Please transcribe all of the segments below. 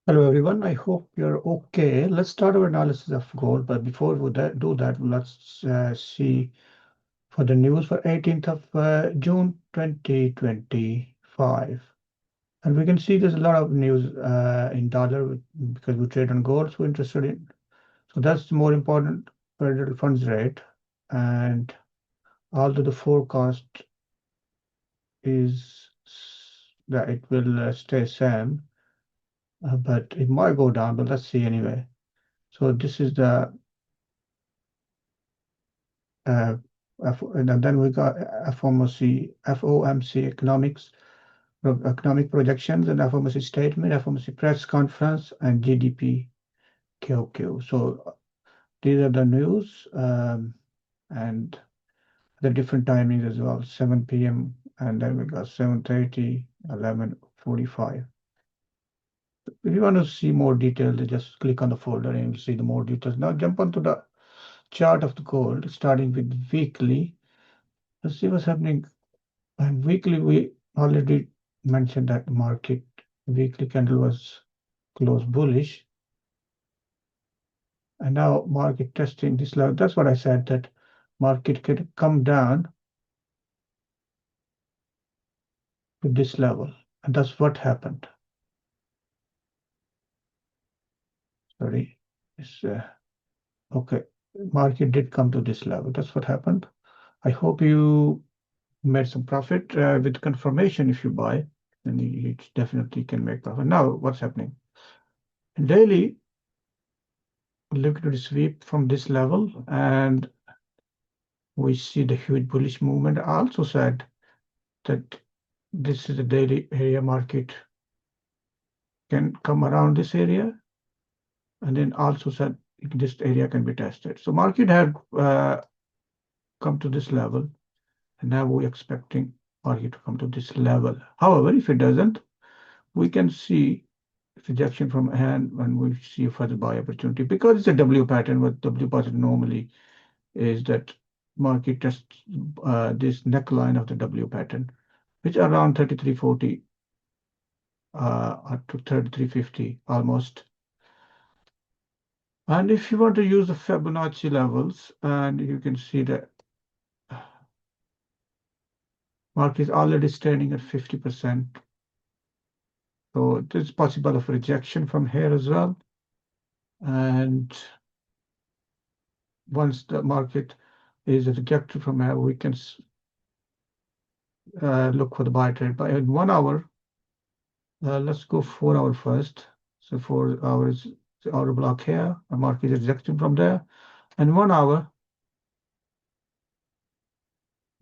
Hello everyone, I hope you're okay. Let's start our analysis of gold, but before we do that, let's see for the news for 18th of June 2025. And we can see there's a lot of news in dollar because we trade on gold, so we're interested in. So that's the more important federal funds rate. And although the forecast is that it will stay same, but it might go down, but let's see anyway. So this is the uh, and then we got FOMC economics, economic projections, and FOMC statement, FOMC press conference, and GDP QQ. So these are the news and the different timings as well, 7 p.m. and then we got 7:30, 11:45. If you want to see more details, just click on the folder and you'll see the more details. Now jump onto the chart of the gold, starting with weekly. Let's see what's happening. And weekly, we already mentioned that market weekly candle was close bullish, and now market testing this level. That's what I said, that market could come down to this level, and that's what happened. Sorry, it's okay. Market did come to this level. That's what happened. I hope you made some profit with confirmation. If you buy, then you definitely can make profit. Now, what's happening? Daily liquidity sweep from this level, and we see the huge bullish movement. I also said that this is a daily area market can come around this area, and then also said this area can be tested. So market had come to this level, and now we're expecting market to come to this level. However, if it doesn't, we can see rejection from hand when we see a further buy opportunity, because it's a W pattern. What W pattern normally is that market tests this neckline of the W pattern, which around 3340 up to 3350 almost. And if you want to use the Fibonacci levels, and you can see that market is already standing at 50%. So there's possible of rejection from here as well. And once the market is rejected from here, we can look for the buy trade. But in 1 hour, let's go 4 hour first. So 4 hours, the order block here, the market is rejected from there. And 1 hour,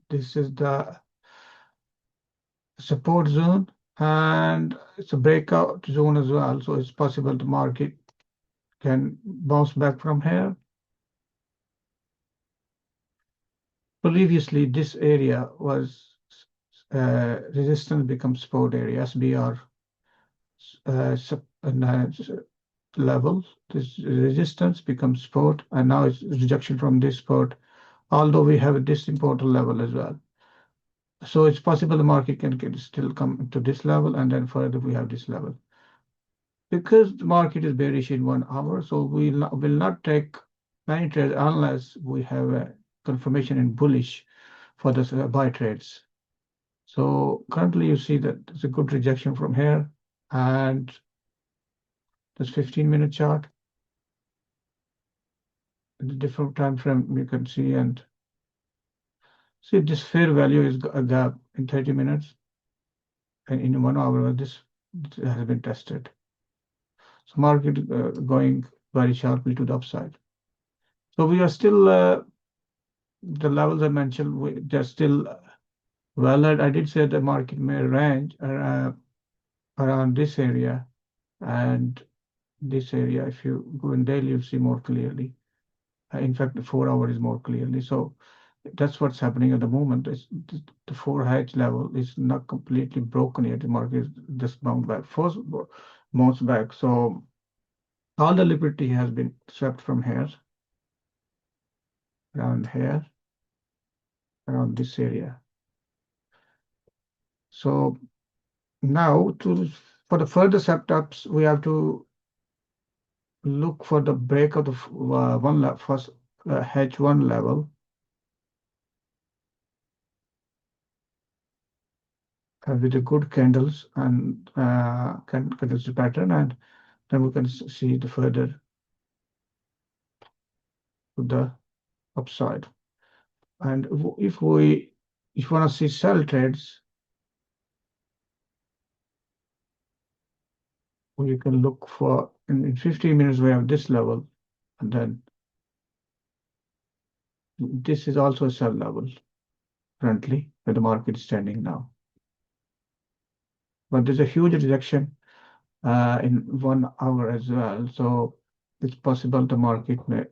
this is the support zone, and it's a breakout zone as well. So it's possible the market can bounce back from here. Previously, this area was resistance becomes support area, SBR level. This resistance becomes support, and now it's rejection from this support, although we have this important level as well. So it's possible the market can still come to this level, and then further we have this level. Because the market is bearish in 1 hour, so we will not take many trades unless we have a confirmation in bullish for the buy trades. So currently you see that there's a good rejection from here, and this 15-minute chart, the different time frame you can see, and see this fair value is a gap in 30 minutes, and in 1 hour this has been tested. So market going very sharply to the upside. So we are still the levels I mentioned, they're still well. I did say the market may range around this area and this area. If you go in daily, you'll see more clearly. In fact, the 4 hour is more clearly. So that's what's happening at the moment. The 4H level is not completely broken yet. The market is just bounced back, first bounced back. So all the liquidity has been swept from here, around here, around this area. So now for the further setups, we have to look for the break of the first H1 level with the good candles and candles pattern, and then we can see the further to the upside. And if we want to see sell trades, we can look for in 15 minutes we have this level, and then this is also a sell level currently where the market is standing now. But there's a huge rejection in 1 hour as well. So it's possible the market may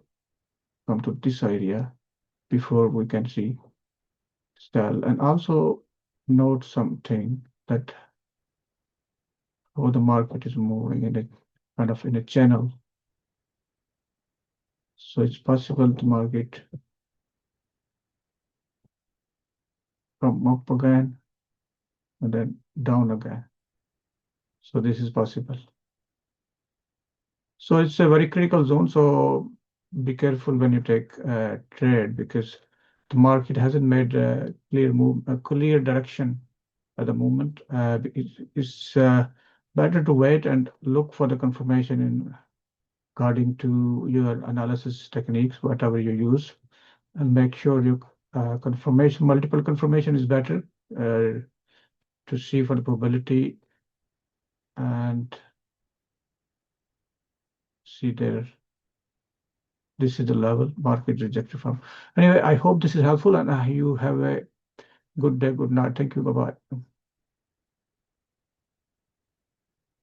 come to this area before we can see sell. And also note something that how the market is moving in a kind of in a channel. So it's possible the market come up again and then down again. So this is possible. So it's a very critical zone. So be careful when you take a trade because the market hasn't made a clear direction at the moment. It's better to wait and look for the confirmation in according to your analysis techniques, whatever you use, and make sure you multiple confirmation is better to see for the probability and see there. This is the level market rejected from. Anyway, I hope this is helpful and you have a good day, good night. Thank you. Bye bye.